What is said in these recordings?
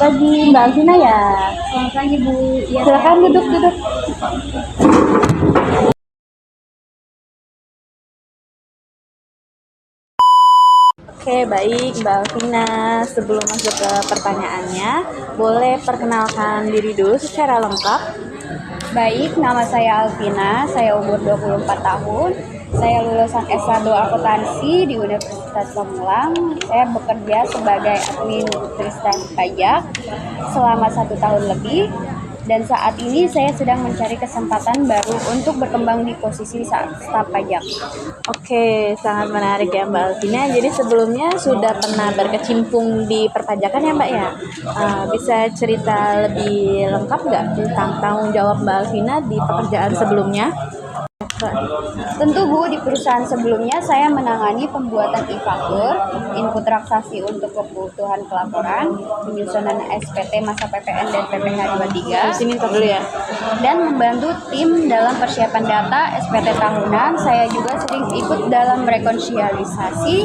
pagi Mbak Alvina ya. Selamat pagi Bu. Ya, Silakan duduk. Oke, baik Mbak Alvina. Sebelum masuk ke pertanyaannya, boleh perkenalkan diri dulu secara lengkap. Baik, nama saya Alvina, saya umur 24 tahun. Saya lulusan S1 Akuntansi di Universitas Pamulang. Saya bekerja sebagai administrasi pajak selama 1 tahun lebih. Dan saat ini saya sedang mencari kesempatan baru untuk berkembang di posisi staf pajak. Oke, sangat menarik ya Mbak Alvina. Jadi sebelumnya sudah pernah berkecimpung di perpajakan ya Mbak ya? Bisa cerita lebih lengkap nggak tentang tanggung jawab Mbak Alvina di pekerjaan sebelumnya? Tentu Bu, di perusahaan sebelumnya saya menangani pembuatan e-faktur, input transaksi untuk kebutuhan pelaporan, penyusunan SPT masa PPN dan PPh 23, Di sini ntar dulu ya. dan membantu tim dalam persiapan data SPT tahunan. Saya juga sering ikut dalam rekonsiliasi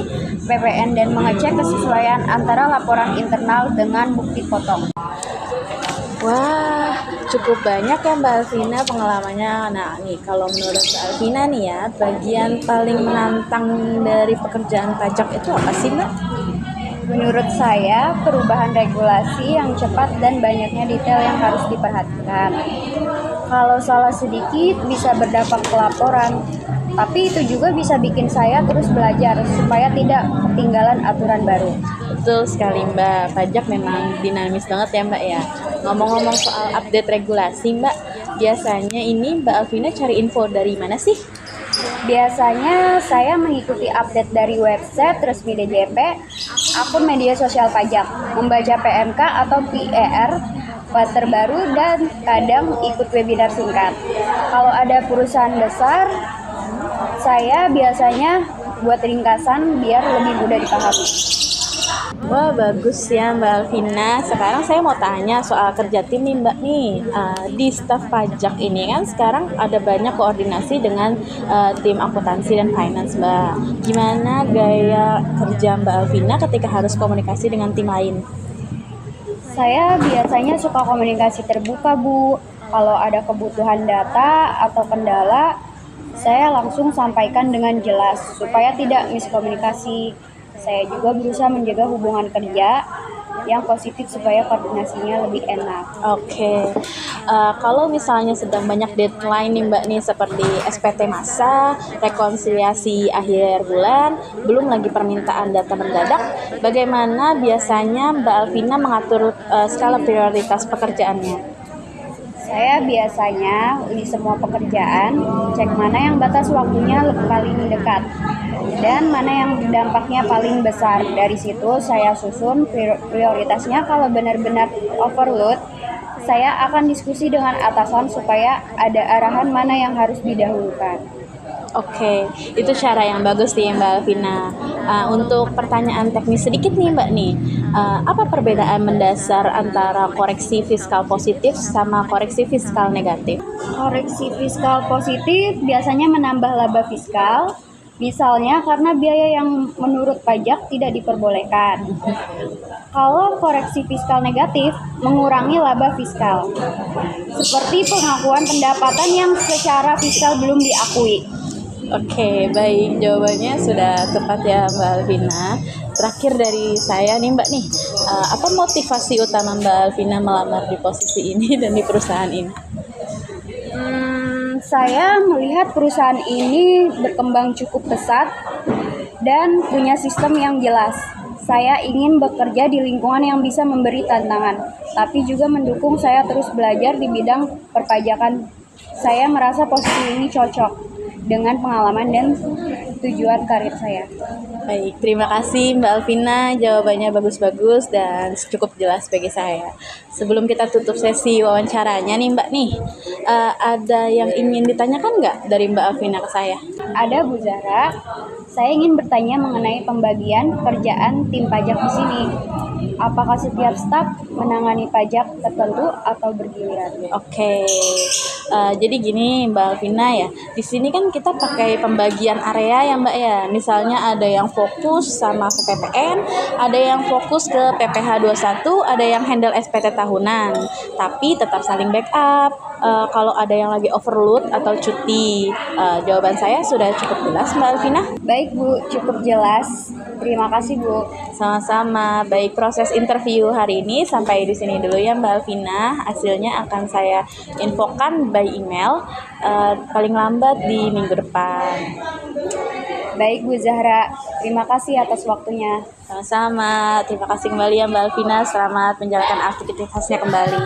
PPN dan mengecek kesesuaian antara laporan internal dengan bukti potong. Wah, cukup banyak ya Mbak Alvina pengalamannya. Nah, nih kalau menurut Mbak Alvina nih ya, bagian paling menantang dari pekerjaan pajak itu apa sih Mbak? Menurut saya, perubahan regulasi yang cepat dan banyaknya detail yang harus diperhatikan. Kalau salah sedikit bisa berdampak ke laporan, tapi itu juga bisa bikin saya terus belajar supaya tidak ketinggalan aturan baru. Betul sekali Mbak, pajak memang dinamis banget ya Mbak ya. Ngomong-ngomong soal update regulasi Mbak, biasanya ini Mbak Alvina cari info dari mana sih? Biasanya saya mengikuti update dari website resmi DJP, akun media sosial pajak, membaca PMK atau PER terbaru, dan kadang ikut webinar singkat. Kalau ada perusahaan besar, saya biasanya buat ringkasan biar lebih mudah dipahami. Wah, bagus ya Mbak Alvina. Sekarang saya mau tanya soal kerja tim nih Mbak nih. Di staf pajak ini kan sekarang ada banyak koordinasi dengan tim akuntansi dan finance Mbak. Gimana gaya kerja Mbak Alvina ketika harus komunikasi dengan tim lain? Saya biasanya suka komunikasi terbuka Bu. Kalau ada kebutuhan data atau kendala, saya langsung sampaikan dengan jelas supaya tidak miskomunikasi. Saya juga berusaha menjaga hubungan kerja yang positif supaya koordinasinya lebih enak. Oke, kalau misalnya sedang banyak deadline nih Mbak nih seperti SPT masa, rekonsiliasi akhir bulan, belum lagi permintaan data mendadak, bagaimana biasanya Mbak Alvina mengatur skala prioritas pekerjaannya? Saya biasanya di semua pekerjaan cek mana yang batas waktunya paling dekat dan mana yang dampaknya paling besar. Dari situ saya susun prioritasnya. Kalau benar-benar overload, saya akan diskusi dengan atasan supaya ada arahan mana yang harus didahulukan. Oke, itu cara yang bagus nih Mbak Alvina. Untuk pertanyaan teknis sedikit nih Mbak nih, apa perbedaan mendasar antara koreksi fiskal positif sama koreksi fiskal negatif? Koreksi fiskal positif biasanya menambah laba fiskal, misalnya karena biaya yang menurut pajak tidak diperbolehkan. Kalau koreksi fiskal negatif mengurangi laba fiskal, seperti pengakuan pendapatan yang secara fiskal belum diakui. Oke, baik. Jawabannya sudah tepat ya Mbak Alvina. Terakhir dari saya nih Mbak nih, apa motivasi utama Mbak Alvina melamar di posisi ini dan di perusahaan ini? Saya melihat perusahaan ini berkembang cukup pesat dan punya sistem yang jelas. Saya ingin bekerja di lingkungan yang bisa memberi tantangan, tapi juga mendukung saya terus belajar di bidang perpajakan. Saya merasa posisi ini cocok dengan pengalaman dan tujuan karir saya. Baik, terima kasih Mbak Alvina. Jawabannya bagus-bagus dan cukup jelas bagi saya. Sebelum kita tutup sesi wawancaranya nih Mbak nih, ada yang ingin ditanyakan nggak dari Mbak Alvina ke saya? Ada Bu Zara, saya ingin bertanya mengenai pembagian pekerjaan tim pajak di sini. Apakah setiap staf menangani pajak tertentu atau bergiliran? Oke, Jadi gini Mbak Alvina ya, di sini kan kita pakai pembagian area ya Mbak ya. Misalnya ada yang fokus sama ke PPN, ada yang fokus ke PPH 21, ada yang handle SPT tahunan. Tapi tetap saling backup. Kalau ada yang lagi overload atau cuti, jawaban saya sudah cukup jelas Mbak Alvina. Baik Bu, cukup jelas. Terima kasih Bu. Sama-sama. Baik, proses interview hari ini sampai di sini dulu ya Mbak Alvina. Hasilnya akan saya infokan by email paling lambat di minggu depan. Baik Bu Zahra, terima kasih atas waktunya. Sama-sama. Terima kasih kembali ya Mbak Alvina. Selamat menjalankan aktivitasnya kembali.